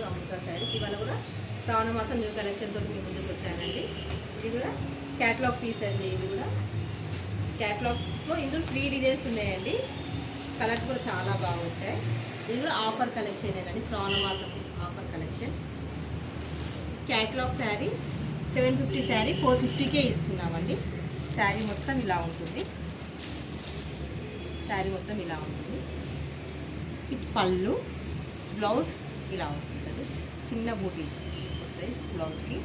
అమృత శారీస్. ఇవాళ కూడా శ్రావణ మాసం న్యూ కలెక్షన్తో మీ ముందుకు వచ్చానండి. ఇది కూడా క్యాటలాగ్ పీస్ అండి. ఇది కూడా క్యాటలాగ్లో ఇందులో 3 డిజైన్స్ ఉన్నాయండి. కలర్స్ కూడా చాలా బాగా వచ్చాయి. ఇది కూడా ఆఫర్ కలెక్షన్ అండి, శ్రావణ మాసం offer collection. Catalogue saree 750 saree 450కే ఇస్తున్నామండి. శారీ మొత్తం ఇలా ఉంటుంది. శారీ మొత్తం ఇలా ఉంటుంది. ఇది పళ్ళు, బ్లౌజ్ ఇలా వస్తుంది. చిన్న బూటీస్ వస్తాయి బ్లౌజ్కి.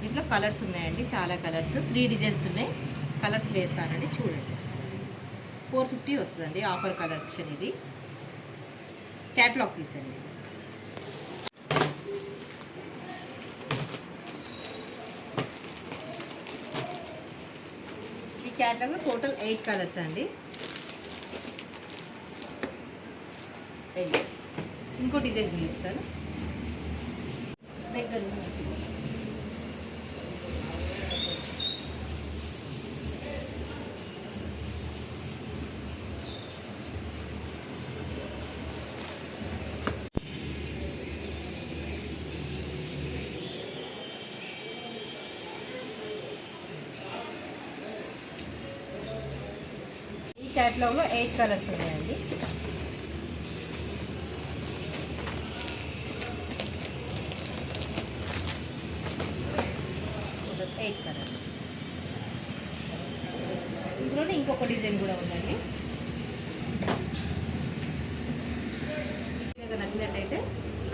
దీంట్లో కలర్స్ ఉన్నాయండి, చాలా కలర్స్. 3 డిజైన్స్ ఉన్నాయి. కలర్స్ వేస్తానండి, చూడండి. 450 వస్తుందండి ఆఫర్ కలెక్షన్. ఇది క్యాటలాగ్ పీస్ అండి. ఈ క్యాటలాగ్లో టోటల్ 8 కలర్స్ అండి. ఇంకో డిజైన్ చూపిస్తాను దగ్గర. ఈ క్యాటలాగ్లో 8 కలర్స్ ఉన్నాయండి. ఇందులోనే ఇంకొక డిజైన్ కూడా ఉందండి. మీకు నచ్చినట్టయితే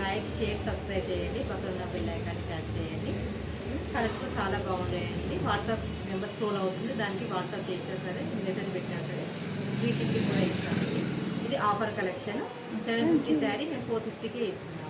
లైక్, షేర్, సబ్స్క్రైబ్ చేయండి. పక్కన ఉన్న బెల్ ఐకాన్ని ట్యాప్ చేయండి. కలర్స్ కూడా చాలా బాగుంటాయండి. వాట్సాప్ నెంబర్ స్క్రోల్ అవుతుంది, దానికి వాట్సాప్ చేసినా సరే, మెసేజ్ పెట్టినా సరే ఫ్రీ షిప్పింగ్ కూడా ఇస్తామండి. ఇది ఆఫర్ కలెక్షన్. 750 శారీ మేము 450కే ఇస్తున్నాం.